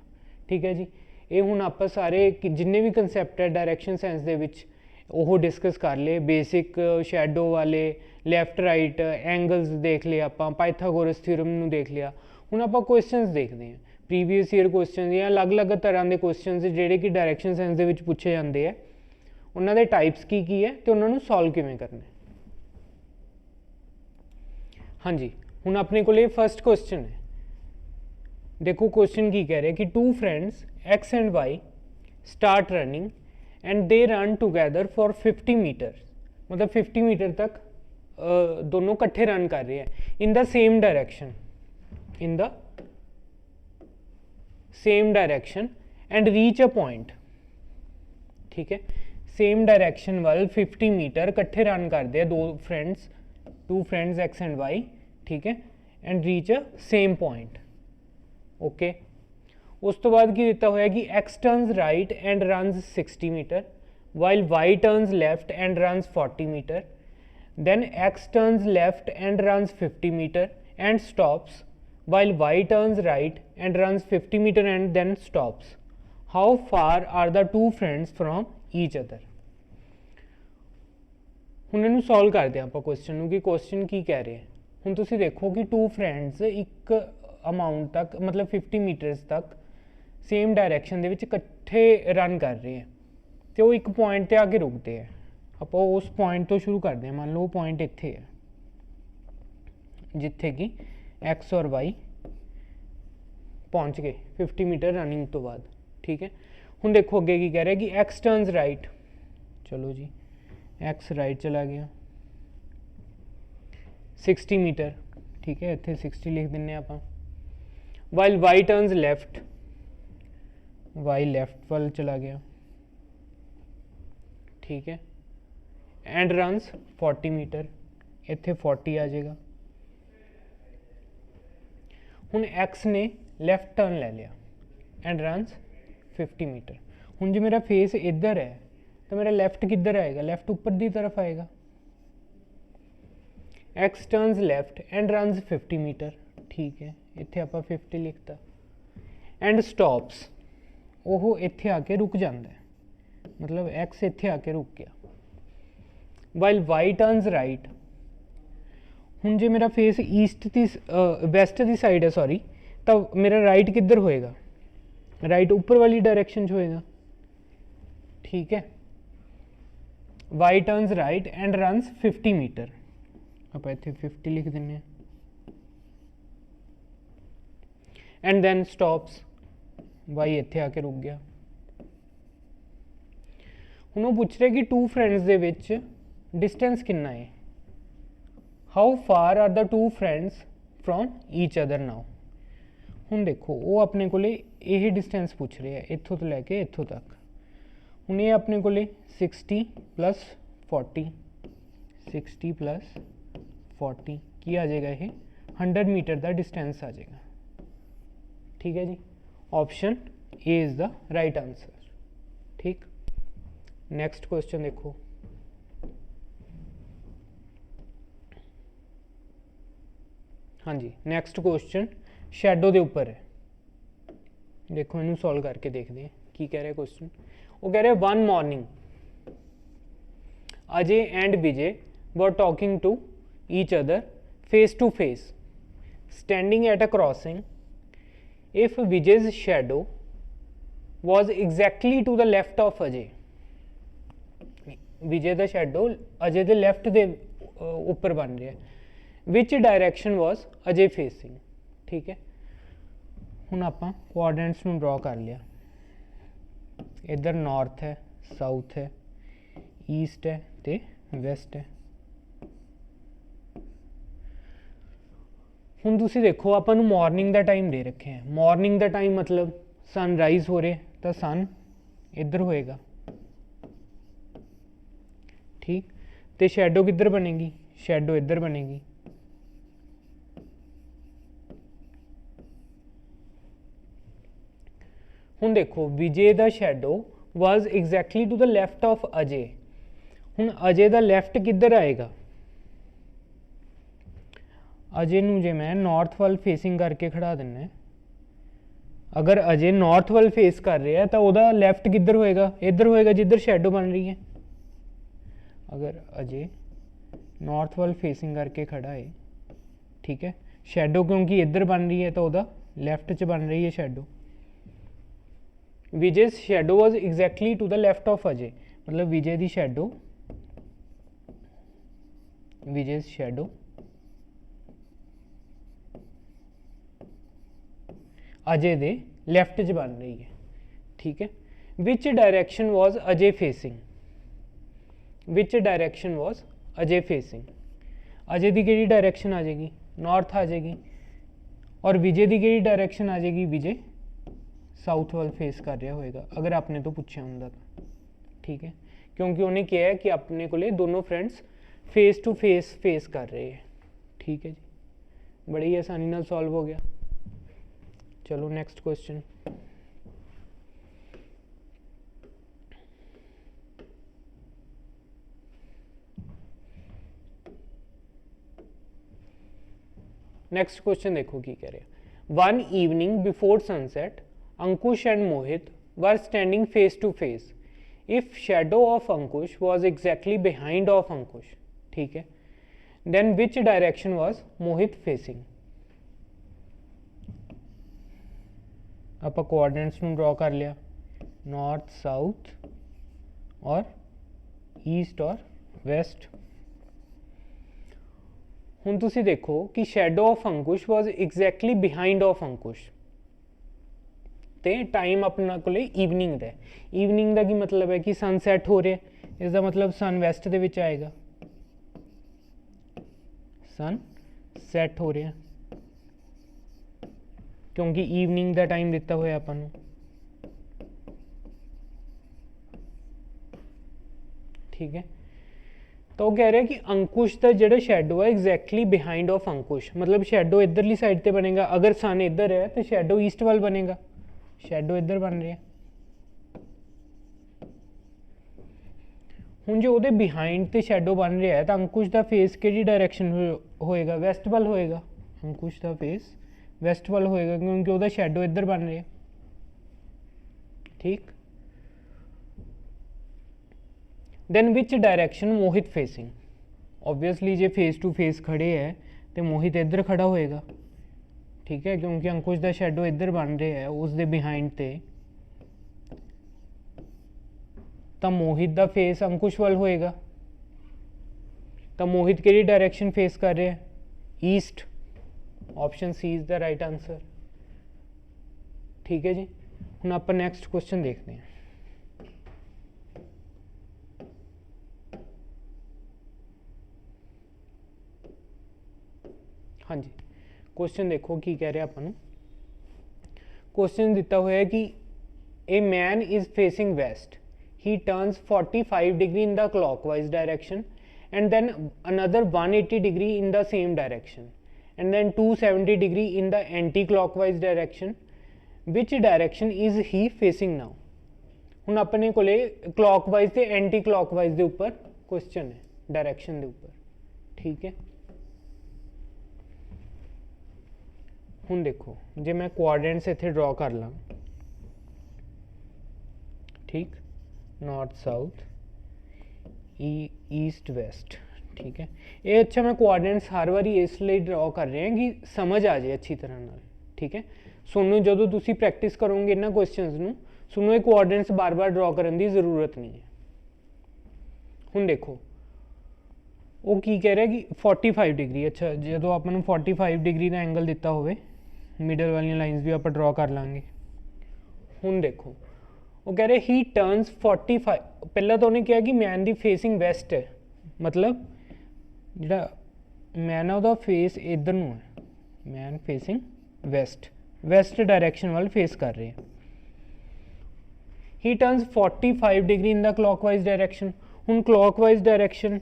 ठीक है जी। ये हुण आप सारे जिन्ने भी कंसैप्ट है डायरैक्शन सेंस दे विच वो डिस्कस कर ले। बेसिक शैडो वाले, लैफ्ट राइट एंगल्स देख लिया, आप पाइथागोरस थ्योरम नूं देख लिया। हुण आप क्वेश्चनस देखते हैं, प्रीवियस ईयर क्वेश्चन या अलग अलग तरह के क्वेश्चन जिहड़े कि डायरैक्शन सेंस दे विच पूछे जाते हैं, उन्हां दे टाइप्स की है तो उन्हां नूं सॉल्व किवें करना है। हाँ जी, हुण अपने को फर्स्ट क्वेश्चन है, देखो क्वेश्चन की कह रहे हैं कि two friends X and Y start running and they run together for 50 meter, मतलब 50 मीटर तक दोनों कट्ठे रन कर रहे हैं इन the same direction, in the same direction and reach a point, ठीक है। सेम डायरेक्शन वाल 50 मीटर कट्ठे रन करते हैं दो friends, two friends X and Y, ठीक है, and reach a same point, okay. उस तो बाद की दिता होया कि X turns right and runs 60 meter while Y turns left and runs 40 meter, then X turns left and runs 50 meter and stops while y turns right and runs 50 meter and then stops. How far are the two friends from each other? ਹੁਣ ਇਹਨੂੰ solve ਕਰਦੇ ਆਪਾਂ question ਨੂੰ ਕਿ question ਕੀ ਕਹਿ ਰਿਹਾ ਹੈ। ਹੁਣ ਤੁਸੀਂ ਦੇਖੋ ਕਿ ਟੂ ਫਰੈਂਡਸ ਇੱਕ ਅਮਾਉਂਟ ਤੱਕ ਮਤਲਬ 50 ਮੀਟਰਸ ਤੱਕ ਸੇਮ ਡਾਇਰੈਕਸ਼ਨ ਦੇ ਵਿੱਚ ਇਕੱਠੇ ਰਨ ਕਰ ਰਹੇ ਹੈ ਤੇ ਉਹ ਇੱਕ ਪੁਆਇੰਟ ਤੇ ਆ ਕੇ ਰੁਕਦੇ ਹੈ। ਆਪਾਂ ਉਸ ਪੁਆਇੰਟ ਤੋਂ ਸ਼ੁਰੂ ਕਰਦੇ ਹਾਂ। ਮੰਨ ਲਓ ਉਹ ਪੁਆਇੰਟ ਇੱਥੇ ਹੈ ਜਿੱਥੇ ਕਿ एक्स और वाई पहुँच गए 50 मीटर रनिंग तो बाद, ठीक है। हुण देखो अगे की कह रहा है कि एक्स टर्न्स राइट, चलो जी एक्स राइट चला गया 60 मीटर, ठीक है, इत्थे 60 लिख दिन्ने आपां। While Y turns left, Y left वाल चला गया, ठीक है, एंड रन्स 40 मीटर, इत्थे 40 आ जाएगा। हुण एक्स ने लैफ्ट टर्न ले लिया एंड रन्स 50 मीटर। हुण जो मेरा फेस इधर है तो मेरा लैफ्ट किधर आएगा, लैफ्ट ऊपर की तरफ आएगा। X turns left and runs 50 meter, ठीक है, इत्थे आपां 50 लिखता। एंड स्टॉप्स, वो इत्थे आके रुक जाता है, मतलब एक्स इत्थे आके रुक गया। वाइल वाई टर्न्स राइट, ਹੁਣ ਜੇ मेरा फेस ईस्ट की वैस्ट की साइड है सॉरी, तो मेरा राइट किधर होएगा, राइट ऊपर वाली डायरेक्शन होएगा। ठीक है, Y turns right and runs 50 meter, आप इतने 50 लिख दें, एंड देन स्टॉप्स, वाई इत्थे आके रुक गया। हुण वो पूछ रहे कि two friends they which distance कितना है, how far are the two friends from each other now. हुण देखो वो अपने को यही डिस्टेंस पूछ रहे हैं इत्थों तो लैके इत्थों तक। हुण ये अपने को 60 + 40, 60 + 40 की आ जाएगा, ये 100 मीटर का डिस्टेंस आ जाएगा। ठीक है जी, option A is the right answer. ठीक, नेक्स्ट क्वेश्चन देखो, हाँ जी नेक्स्ट क्वेश्चन शैडो के उपर है। देखो इनू सॉल्व करके देखते हैं की कह रहे क्वेश्चन। वो कह रहे one morning Ajay and Vijay were talking to each other face to face standing at a crossing. If Vijay's shadow was exactly to the left of Ajay, Vijay का शैडो अजय के लैफ्ट के उपर बन रहा है। Which direction was Ajay facing. ठीक है, हुण आपां कोआर्डिनेट्स नूं ड्रॉ कर लिया, इधर नॉर्थ है, साउथ है, ईस्ट है ते वैस्ट है। हुण तुसीं देखो आपां नूं मॉर्निंग का टाइम दे रखे हैं, मॉर्निंग का टाइम मतलब सनराइज हो रहे तो सन इधर होएगा। ठीक, तो शैडो किधर बनेगी, शैडो इधर बनेगी। हुण देखो विजय का shadow was exactly to the left of Ajay. हुण अजय का लैफ्ट किधर आएगा, अजय नूं जे मैं नॉर्थ वाल फेसिंग करके खड़ा देना, अगर अजय नॉर्थ वाल फेस कर रहा है तो वह लैफ्ट किधर होएगा, इधर होएगा जिधर शैडो बन रही है। अगर अजय नॉर्थ वाल फेसिंग करके खड़ा है, ठीक है, शैडो क्योंकि इधर बन रही है तो वह लैफ्ट च बन रही है shadow. Vijay shadow was exactly to the left of Ajay, मतलब विजय की शैडो, विजय शैडो अजय दे लैफ्ट च बन रही है। ठीक है, which direction was Ajay facing, which direction was Ajay facing. Ajay की केड़ी डायरैक्शन आ जाएगी, नॉर्थ आ जाएगी, और विजय की केड़ी डायरैक्शन आ जाएगी, विजय साउथ वाल फेस कर रहा होएगा अगर आपने तो पूछा होंगे तो। ठीक है, क्योंकि उन्हें कहा है कि अपने को दोनों फ्रेंड्स फेस टू फेस कर रहे हैं। ठीक है जी, बड़ी ही आसानी नाल सॉल्व हो गया। चलो नेक्स्ट क्वेश्चन, नेक्स्ट क्वेश्चन देखो की कह रहे हैं। One evening before sunset Ankush and Mohit were standing face to face. If shadow of Ankush was exactly behind of Ankush, ठीक है, then which direction was Mohit facing. आप कोऑर्डिनेट्स में ड्रॉ कर लिया, नॉर्थ साउथ और ईस्ट और वेस्ट। हुण तुसी देखो कि shadow of Ankush was exactly behind of Ankush, ते टाइम अपना को ईवनिंग का। ईवनिंग का की मतलब है कि सन सैट हो रहा, इसका मतलब सन वैस्ट दे विच आएगा, सन सैट हो रहा क्योंकि ईवनिंग का टाइम दिता हुआ अपन नूं। ठीक है, तो कह रहे हैं कि अंकुश का जो शैडो है एग्जैक्टली बिहाइंड ऑफ अंकुश, मतलब शैडो इधरली साइड पे बनेगा। अगर सन इधर है तो शैडो ईस्ट वाल बनेगा, शैडो इधर बन रहा है। हुण जो उहदे बिहाइंड ते शैडो बन रहा है तो अंकुश का फेस किहड़ी डायरैक्शन होएगा, वैस्ट वाल होएगा। अंकुश का फेस वैस्ट वाल होएगा क्योंकि उहदा शैडो इधर बन रहा है। ठीक, then which direction Mohit facing. Obviously जे फेस टू फेस खड़े है तो मोहित इधर खड़ा होएगा, ठीक है, क्योंकि अंकुश का शैडो इधर बन रहा है उसके बिहाइंड ते, तो मोहित का फेस अंकुश वाल होएगा। तो मोहित केड़ी डायरैक्शन फेस कर रहे हैं, east. Option C is the right answer, ठीक है जी। हुण आप नैक्सट क्वेश्चन देखते हैं। हाँ जी, क्वेश्चन देखो की कह रहे हैं अपन। क्वेश्चन दिता हुआ है कि a man is facing west, he turns 45 degree in the clockwise direction and then another 180 degree in the same direction and then 270 degree in the anti-clockwise direction. Which direction is he facing now? ਹੁਣ अपने कोले clockwise ਤੇ anti clockwise ਦੇ ਉੱਪਰ question है, direction ਦੇ ਉੱਪਰ, ठीक है। ਹੁਣ देखो जे मैं कोआर्डिनेट्स इत्थे ड्रॉ कर ਲਾਂ, ठीक, नॉर्थ साउथ ईस्ट वेस्ट, ठीक है। ये अच्छा मैं कोआर्डिनेट्स हर बारी इसलिए ड्रॉ कर रहे हैं कि समझ आ जाए अच्छी तरह नाल, ठीक है। सुनो जो तुसी प्रैक्टिस करोगे इन्हां क्वेश्चनस नूं, सुनो ये कोआर्डिनेट्स बार बार ड्रॉ करने की जरूरत नहीं है। हुण देखो वो की कह रहा है कि 45 डिग्री, अच्छा जो अपन 45 डिग्री का एंगल दिता होवे, मिडल वाली लाइन्स भी आप ड्रॉ कर लांगे। हुण देखो वो कह रहे ही टर्नस 45, पहला तो उन्हें कहा कि मैन दी फेसिंग वेस्ट है, मतलब जिहड़ा मैन है उसका फेस इधर नूं है, man facing west, west direction वाल फेस कर रहे हैं। He turns 45 degree in the clockwise direction. हुण क्लॉकवाइज डायरैक्शन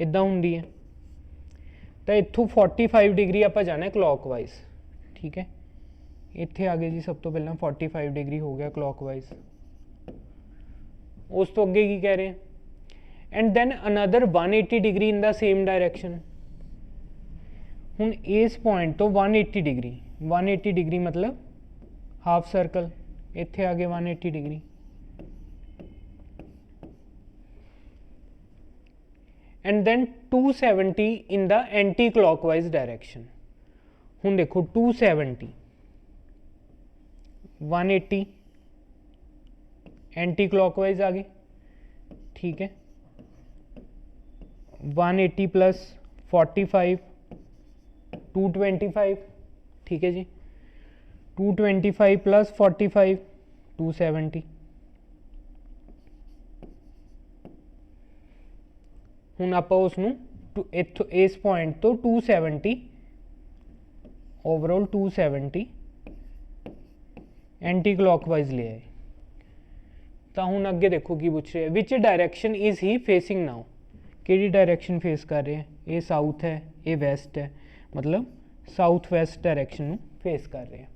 इदां हुंदी है, तो इत्थों 45 डिग्री आप जाना है क्लॉकवाइज, ठीक है। इत्थे आ गए जी, सब तो पहला 45 डिग्री हो गया क्लॉकवाइज। उस तो अगे की कह रहे हैं, and then another 180 degree in the same direction. हुण इस पॉइंट तो 180 डिग्री, 180 डिग्री मतलब हाफ सर्कल, इत्थे आ गए 180 degree. And then 270 in the anti clockwise direction. हुण देखो 270, 180 एंटी क्लॉकवाइज आ गई, ठीक है। 180 प्लस 45 225, ठीक है जी। 225 प्लस 45 270। हुण आपां उसनूं इस पॉइंट तो 270 ओवरऑल 270 एंटी क्लॉकवाइज ले आए। तो हुण अगे देखो की पूछ रहे हैं, which direction is he facing now, कि डायरैक्शन फेस कर रहे हैं, ये साउथ है ये वैस्ट है, मतलब साउथ वैस्ट डायरैक्शन फेस कर रहे हैं,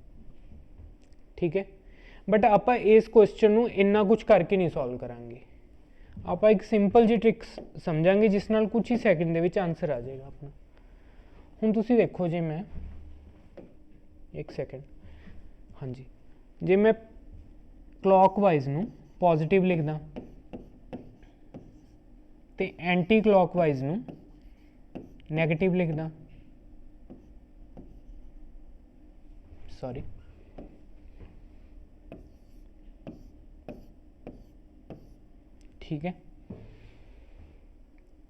ठीक है। बट आप इस क्वेश्चन नूं इन्ना कुछ करके नहीं सॉल्व करांगे, आप एक सिंपल जी ट्रिक समझांगे जिस नाल कुछ ही सैकेंड दे विच आंसर आ जाएगा अपना। हुण तुसीं देखो जी, मैं एक सैकेंड, हाँ जी, जे मैं क्लॉकवाइज नूं पॉजिटिव लिखदा ते एंटी क्लॉकवाइज नूं नैगेटिव लिखदा, सॉरी, ठीक है।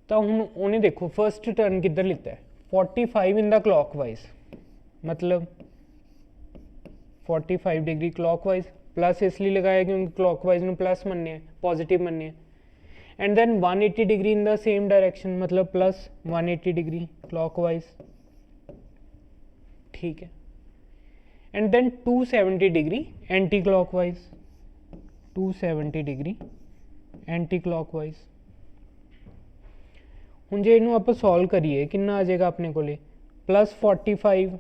तो हुण उन्हें देखो फर्स्ट टर्न किधर लिता है, 45 इन द क्लॉकवाइज, मतलब 45 डिग्री क्लॉकवाइज, प्लस इसलिए लगाया क्योंकि क्लॉकवाइज में प्लस मनने हैं, पॉजिटिव मनने हैं। And then 180 degree in the same direction, मतलब प्लस 180 डिग्री क्लॉकवाइज, ठीक है। And then 270 degree anti clockwise, 270 degree anti clockwise. हुण जे इनू आप सॉल्व करिए कितना आ जाएगा अपने को, प्लस 45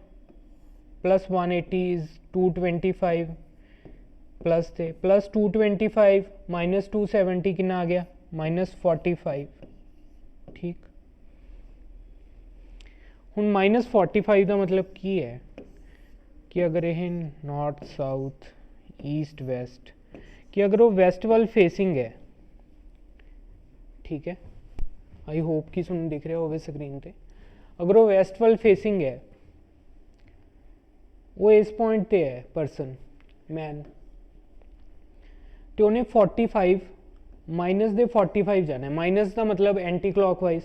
प्लस 180 इज 225 प्लस थे प्लस 225 माइनस 270 कितना आ गया माइनस 45, ठीक। हुण माइनस 45 का मतलब की है कि अगर यह नॉर्थ साउथ ईस्ट वेस्ट, कि अगर वो वेस्ट वाल फेसिंग है, ठीक है, आई होप कि तुहानूं दिख रहा होवे स्क्रीन ते। अगर वो वैस्ट वाल फेसिंग है, वो इस पॉइंट ते है परसन मैन, तो उन्हें 45 माइनस दे 45 जाना है। माइनस का मतलब एंटी क्लॉकवाइज,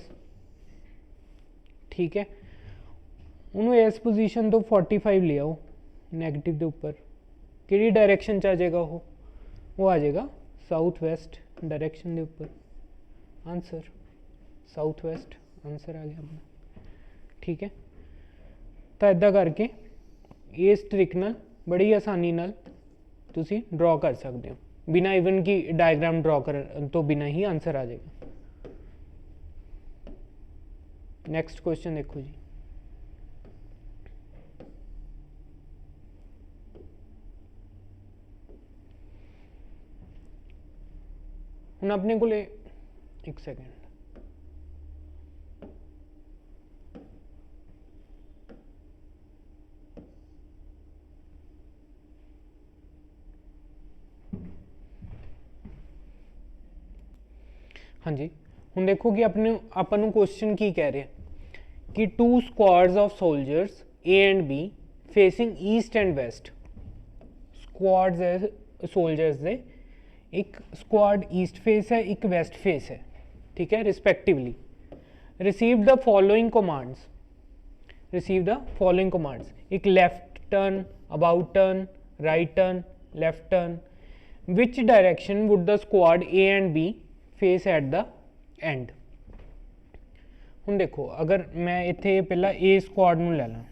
ठीक है। उन्होंने इस पोजीशन तो 45 ले आओ नैगेटिव के उपर, कि डायरैक्शन च आ जाएगा वो आ जाएगा साउथ वैस्ट डायरैक्शन के उपर। आंसर साउथ वैस्ट आंसर आ गया अपना, ठीक है। तो इदा करके इस ट्रिक नाल बड़ी आसानी नाल तुसी ड्रॉ कर सकते हो, बिना इवन कि डायग्राम ड्रॉ कर तो बिना ही आंसर आ जाएगा। नेक्स्ट क्वेश्चन देखो जी। हुण अपने को एक सेकेंड, हाँ जी। हुण देखो कि अपन क्वेश्चन की कह रहे हैं कि 2 squads of soldiers A and B facing east and west. Squads है सोल्जर्स दे, एक स्क्वाड ईस्ट फेस है, एक वेस्ट फेस है, ठीक है, respectively. Receive the following commands, receive the following commands, एक left turn, about turn, right turn, left turn. Which direction would the squad A and B face at the end. हुण देखो अगर मैं इत्थे पहला ए स्क्वाड नूं लै ला,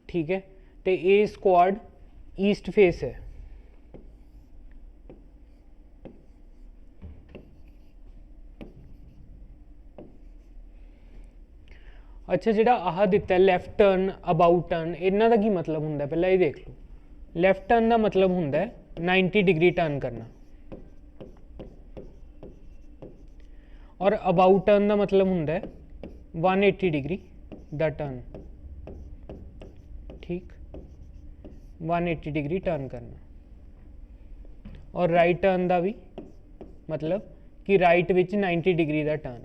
ठीक है, तो ए स्क्वाड ईस्ट फेस है, अच्छा जिहड़ा आह दिता है लैफ्ट टर्न, अबाउट टर्न, इन्हां दा की मतलब हुंदा है पहला ये देख लो। लैफ्ट टर्न का मतलब होंदा है 90 डिग्री टर्न करना, और अबाउट टर्न का मतलब होंदा है 180 डिग्री दा टर्न, ठीक, 180 डिग्री टर्न करना। और राइट टर्न का भी मतलब कि राइट विच 90 डिग्री का टर्न,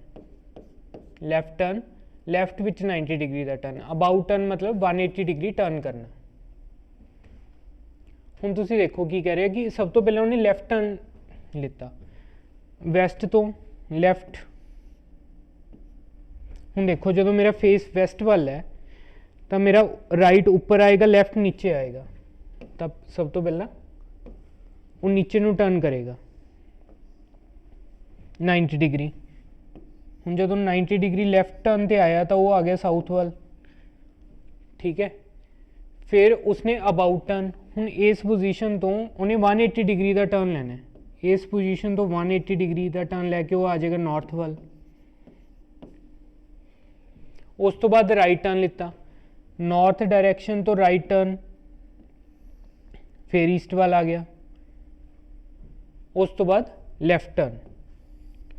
लैफ्ट टर्न लैफ्ट विच 90 डिग्री का टर्न, अबाउट टर्न मतलब 180 डिग्री टर्न करना। हुण तुसीं देखो की कह रहे कि सब तो पहले उन्हें लैफ्ट टर्न लिता वैस्ट तो लैफ्ट। हुण देखो जो मेरा फेस वैस्ट वाल है तो मेरा राइट ऊपर आएगा, लैफ्ट नीचे आएगा, तब सब तो पहला वो नीचे नूं टर्न करेगा 90 डिग्री। हुण जो 90 डिग्री लैफ्ट टर्न ते आया तो वो आ गया साउथ वाल, ठीक है। फिर उसने अबाउट टर्न, हुण इस पोजीशन तो उन्हें 180 डिग्री का टर्न लेना है, इस पोजीशन तो 180 डिग्री का टर्न लैके वो आ जाएगा नॉर्थ वाल। उस तो बाद राइट टर्न लिता, नॉर्थ डायरैक्शन तो राइट टर्न, फिर ईस्ट वाल आ गया। उस तो बाद लैफ्ट टर्न,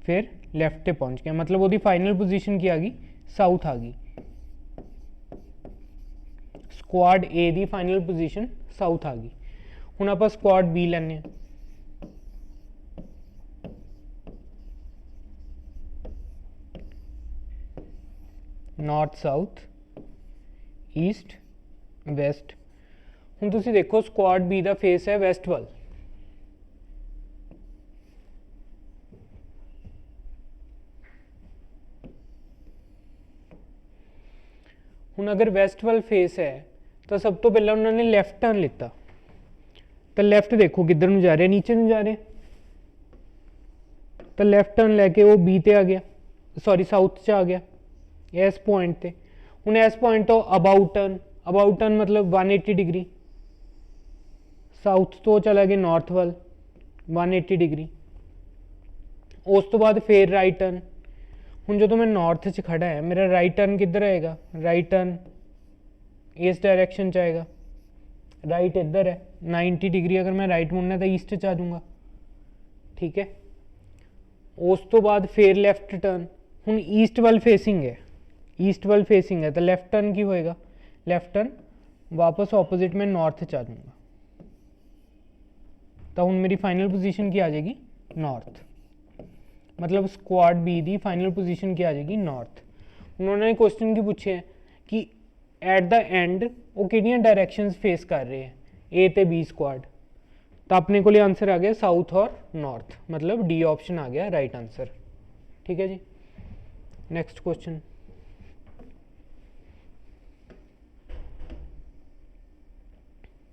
फिर लैफ्ट पे पहुंच गया, मतलब वो फाइनल पोजीशन की आ गई साउथ आ गई। स्क्वाड ए दी फाइनल पोजीशन साउथ आ गई। हुण आपां स्क्वाड बी लैने, नॉर्थ साउथ ईस्ट वैस्ट। हुण तुसीं देखो स्क्वाड बी दा फेस है वैस्ट वाल, हुण अगर वैस्ट वाल फेस है तो सब तो पहले उन्होंने लैफ्ट टर्न लिता, तो लैफ्ट देखो किधर नूं जा रहे, नीचे नूं जा रहे, तो लैफ्ट टर्न लैके वो बी ते आ गया, सॉरी साउथ च आ गया इस पॉइंट ते। हुण इस पॉइंट तो अबाउट टर्न मतलब 180 डिग्री, साउथ तो चला गया नॉर्थ वाल 180 डिग्री। उस तो बाद फिर राइट टर्न, हुण जो मैं नॉर्थ च खड़ा है मेरा राइट टर्न किधर आएगा, राइट टर्न इस डायरैक्शन च आएगा, राइट इधर है 90 डिग्री, अगर मैं राइट मुड़ना तो ईस्ट च आ जाऊँगा, ठीक है। उस तो बाद फिर लैफ्ट टर्न, हुण ईस्ट वाल फेसिंग है, ईस्ट वाल फेसिंग है तो लैफ्ट टर्न की होएगा, लैफ्ट टर्न वापस ऑपोजिट में नॉर्थ च आ जाऊँगा, तो हुण मेरी फाइनल पोजीशन की आ जाएगी नॉर्थ, मतलब squad be the final position की आ जाएगी नॉर्थ। उन्होंने क्वेश्चन की पूछे है कि एट द एंड वो किहड़ियां डायरैक्शनस फेस कर रहे हैं ए ते बी स्क्वाड, तो अपने को आंसर आ गया साउथ और नॉर्थ, मतलब डी ऑप्शन आ गया राइट आंसर। ठीक है जी, नेक्स्ट क्वेश्चन।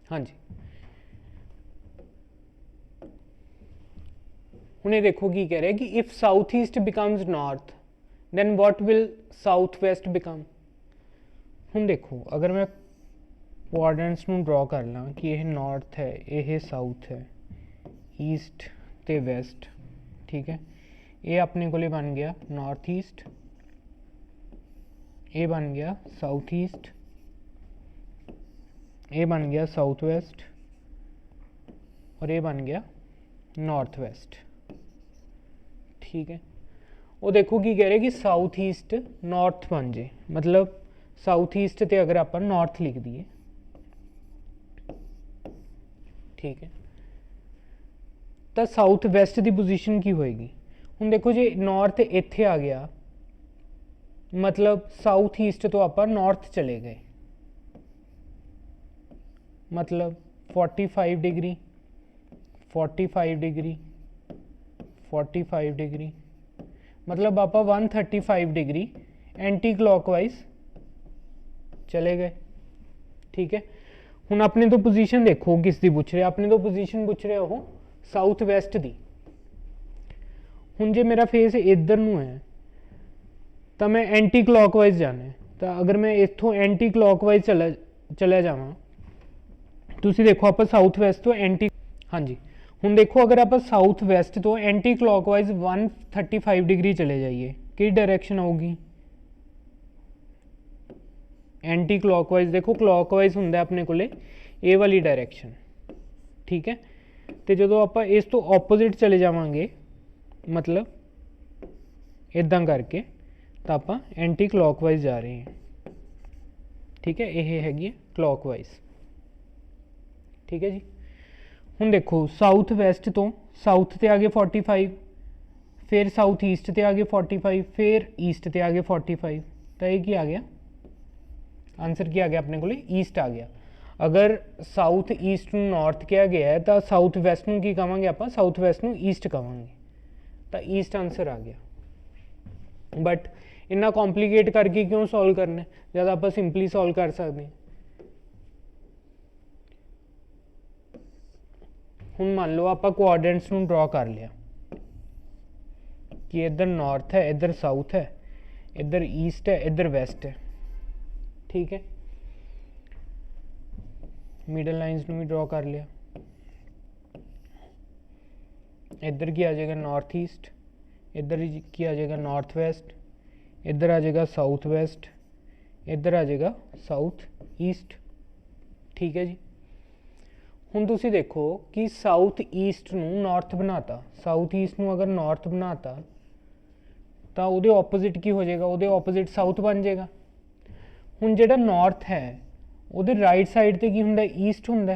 हाँ जी, उन्हें देखो की कह रहे हैं कि if south east becomes north then what will south west become. हूँ देखो अगर मैं कोऑर्डिनेट्स ਨੂੰ ड्रॉ कर ਲਾਂ कि यह नॉर्थ है, यह साउथ है, ईस्ट ਤੇ वैस्ट, ठीक है, ये अपने को बन गया नॉर्थ ईस्ट, ये बन गया साउथ ईस्ट, ये बन गया साउथ वेस्ट और ये बन गया नॉर्थ वेस्ट। ठीक है, वो देखो की कह रहे कि साउथ ईस्ट नॉर्थ बन जाए, मतलब साउथ ईस्ट ते अगर आप नॉर्थ लिख दिए, ठीक है, तो साउथ वैस्ट की पोजीशन की होएगी। हुण देखो जी नॉर्थ इत्थे आ गया, मतलब साउथ ईस्ट तो आप नॉर्थ चले गए, मतलब 45 डिग्री 45 डिग्री 45 डिग्री, मतलब आप 135 डिग्री एंटी क्लॉकवाइज चले गए। ठीक है, हुण अपने तो पोजीशन देखो किस दी पूछ रहे, अपने तो पोजीशन पूछ रहे हो साउथ वैस्ट दी। हुण जे मेरा फेस इधर नूं है तो मैं एंटी क्लॉकवाइज जाना है, तो अगर मैं इत्थों एंटी क्लॉकवाइज चला जावां, तुसीं देखो आप साउथ वैस्ट तो एंटी, हाँ जी, हुण देखो अगर आप साउथ वैस्ट तो एंटी क्लॉकवाइज 135 डिग्री चले जाइए, कि डायरेक्शन आऊगी एंटी क्लॉकवाइज। देखो क्लॉकवाइज हुंदा अपने कोले ए वाली डायरेक्शन, ठीक है, तो जो आप इस तो ऑपोजिट चले जावांगे, मतलब इदां करके, तो आप एंटी क्लॉकवाइज जा रहे हैं। ठीक है, यह हैगी क्लॉकवाइज। ठीक है जी, हुण देखो साउथ वैस्ट तो साउथ ते आ गए 45, फिर साउथ ईस्ट ते आ गए 45, फिर ईस्ट ते आ गए 45, तो ये की आ गया आंसर, की आ गया अपने को ईस्ट आ गया। अगर साउथ ईस्ट नॉर्थ किया गया है तो साउथ वैस्ट में की कहांगे आप, साउथ वैस्ट में ईस्ट कहांगे, तो ईस्ट आंसर आ गया। बट इन्ना कॉम्प्लीकेट करके क्यों सॉल्व करना है, जब आप सिंपली सॉल्व कर सकते हैं। हुण मान लो आप कोऑर्डिनेट्स नूं ड्रॉ कर लिया कि इधर नॉर्थ है, इधर साउथ है, इधर ईस्ट है, इधर वेस्ट है। ठीक है, मिडल लाइंस भी ड्रॉ कर लिया, इधर की आ जाएगा नॉर्थ ईस्ट, इधर की आ जाएगा नॉर्थ वेस्ट, इधर आ जाएगा साउथ वेस्ट, इधर आ जाएगा साउथ ईस्ट। ठीक है जी, हुण तुसीं देखो कि साउथ ईस्ट नूं नॉर्थ बनाता, साउथ ईस्ट नूं अगर नॉर्थ बनाता तो उहदे ऑपोजिट की हो जाएगा, उहदे ऑपोजिट साउथ बन जाएगा। हुण जिहड़ा नॉर्थ है उहदे राइट साइड ते की हुंदा, ईस्ट हुंदा,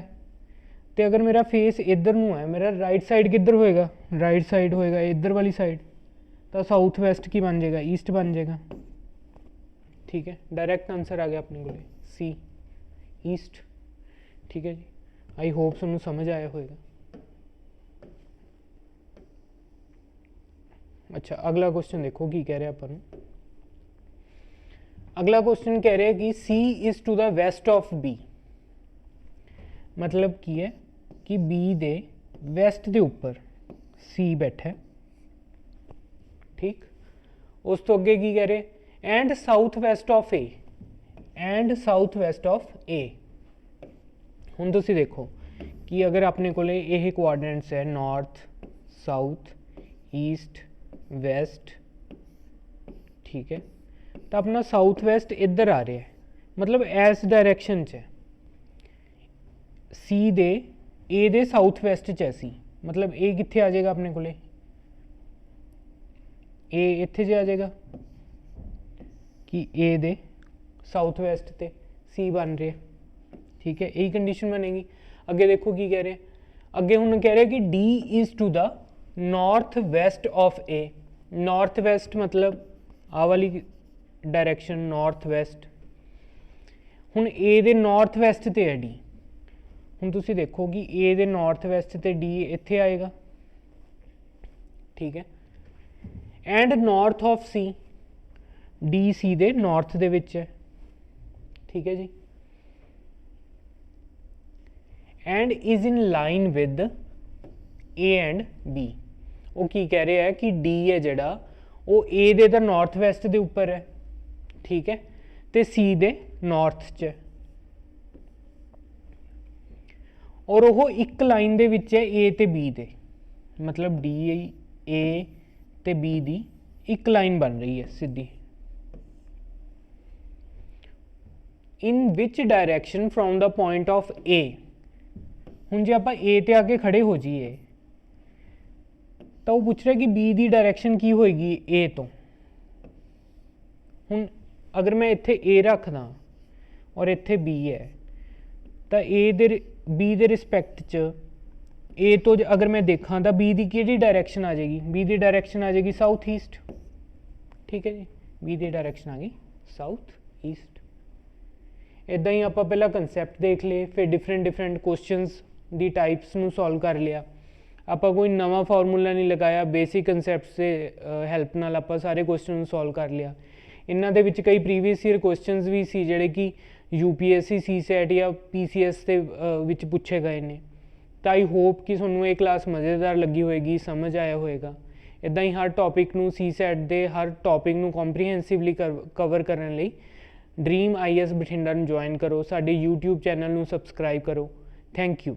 तो अगर मेरा फेस इधर नूं है, मेरा राइट साइड किधर होएगा, राइट साइड होएगा इधर वाली साइड, तो साउथ वेस्ट की बन जाएगा, ईस्ट बन जाएगा। ठीक है, डायरेक्ट आंसर आ गया अपने को सी, ईस्ट। ठीक है जी, आई होप तुहानूं समझ आया होएगा। अच्छा, अगला क्वेश्चन देखो की कह रहे अपन, अगला क्वेश्चन कह रहे हैं कि C is to the west of B, मतलब की है कि बी दे वैस्ट के उपर सी बैठा है। ठीक, उस तो अगे की कह रहे, and south west of A, and south west of A. हुण तुसीं देखो कि अगर अपने को यह कोऑर्डिनेट्स है नॉर्थ साउथ ईस्ट वेस्ट, ठीक है, तो अपना साउथ वेस्ट इधर आ रहा है, मतलब इस डायरेक्शन च सी दे ए दे साउथ वेस्ट च है सी, मतलब ए कित्थे आ जाएगा अपने को, ए इत्थे ज आ जाएगा कि ए दे साउथ वेस्ट ते सी बन रहे। ठीक है, यही कंडीशन बनेगी। अगे देखो की कह रहे हैं, ਅੱਗੇ ਹੁਣ ਕਹਿ ਰਿਹਾ ਕਿ D is to the north west of A। North west ਮਤਲਬ ਆਹ ਵਾਲੀ ਡਾਇਰੈਕਸ਼ਨ ਨੌਰਥ ਵੈਸਟ। ਹੁਣ A ਦੇ ਨੌਰਥ ਵੈਸਟ ਤੇ ਹੈ D। ਹੁਣ ਤੁਸੀਂ ਦੇਖੋ ਕਿ A ਦੇ ਨੌਰਥ ਵੈਸਟ ਤੇ D ਇੱਥੇ ਆਏਗਾ, ਠੀਕ ਹੈ। And north of C, D C ਦੇ ਨੌਰਥ ਦੇ ਵਿੱਚ ਹੈ, ਠੀਕ ਹੈ ਜੀ। And is in line with A and B। ਉਹ ਕੀ ਕਹਿ ਰਿਹਾ ਹੈ ਕਿ D ਹੈ ਜਿਹੜਾ ਉਹ A ਦੇ ਤਾਂ ਨੌਰਥ ਵੈਸਟ ਦੇ ਉੱਪਰ ਹੈ, ਠੀਕ ਹੈ, ਤੇ C ਦੇ ਨੌਰਥ 'ਚ ਹੈ, ਔਰ ਉਹ ਇੱਕ ਲਾਈਨ ਦੇ ਵਿੱਚ ਹੈ A ਤੇ B ਦੇ, ਮਤਲਬ D A ਤੇ B ਦੀ ਇੱਕ ਲਾਈਨ ਬਣ ਰਹੀ ਹੈ ਸਿੱਧੀ। In which direction from the point of A। ਹੁਣ ਜੇ ਆਪਾਂ A ਤੇ ਆ ਕੇ ਖੜੇ ਹੋ ਜਾਈਏ ਤਾਂ ਉਹ ਪੁੱਛ ਰਿਹਾ ਕਿ B ਦੀ ਡਾਇਰੈਕਸ਼ਨ ਕੀ ਹੋਏਗੀ A ਤੋਂ। ਹੁਣ ਅਗਰ ਮੈਂ ਇੱਥੇ A ਰੱਖਦਾ ਔਰ ਇੱਥੇ B ਹੈ ਤਾਂ B ਦੇ ਰਿਸਪੈਕਟ 'ਚ A ਤੋਂ ਅਗਰ ਮੈਂ ਦੇਖਾਂ ਤਾਂ B ਦੀ ਕਿਹੜੀ ਡਾਇਰੈਕਸ਼ਨ ਆ ਜਾਏਗੀ? B ਦੀ ਡਾਇਰੈਕਸ਼ਨ ਆ ਜਾਏਗੀ ਸਾਊਥ ਈਸਟ, ਠੀਕ ਹੈ ਜੀ। B ਦੀ ਡਾਇਰੈਕਸ਼ਨ ਆ ਗਈ ਸਾਊਥ ਈਸਟ। ਇੱਦਾਂ ਹੀ ਆਪਾਂ ਪਹਿਲਾਂ ਕੰਸੈਪਟ ਦੇਖ ਲਏ, ਫਿਰ ਡਿਫਰੈਂਟ ਕੁਐਸਚਨਸ ਦੀ ਟਾਈਪਸ ਨੂੰ ਸੋਲਵ ਕਰ ਲਿਆ। ਆਪਾਂ ਕੋਈ ਨਵਾਂ ਫਾਰਮੂਲਾ ਨਹੀਂ ਲਗਾਇਆ, ਬੇਸਿਕ ਕੰਸੈਪਟਸ ਦੇ ਹੈਲਪ ਨਾਲ ਆਪਾਂ ਸਾਰੇ ਕੁਐਸਚਨ ਨੂੰ ਸੋਲਵ ਕਰ ਲਿਆ। ਇਹਨਾਂ ਦੇ ਵਿੱਚ ਕਈ ਪ੍ਰੀਵੀਅਸ ਈਅਰ ਕੁਐਸਚਨਸ ਵੀ ਸੀ ਜਿਹੜੇ ਕਿ UPSC CSAT ਜਾਂ PCS ਦੇ ਵਿੱਚ ਪੁੱਛੇ ਗਏ ਨੇ। ਤਾਂ ਆਈ ਹੋਪ ਕਿ ਤੁਹਾਨੂੰ ਇਹ ਕਲਾਸ ਮਜ਼ੇਦਾਰ ਲੱਗੀ ਹੋਏਗੀ, ਸਮਝ ਆਇਆ ਹੋਏਗਾ। ਇੱਦਾਂ ਹੀ ਹਰ ਟੌਪਿਕ ਨੂੰ CSAT ਦੇ ਹਰ ਟੌਪਿਕ ਨੂੰ ਕੰਪਰੀਹੈਂਸਿਵਲੀ ਕਵਰ ਕਰਨ ਲਈ ਡ੍ਰੀਮ IAS ਬਠਿੰਡਾ ਨੂੰ ਜੁਆਇਨ ਕਰੋ, ਸਾਡੇ YouTube ਚੈਨਲ ਨੂੰ ਸਬਸਕ੍ਰਾਈਬ ਕਰੋ। Thank you.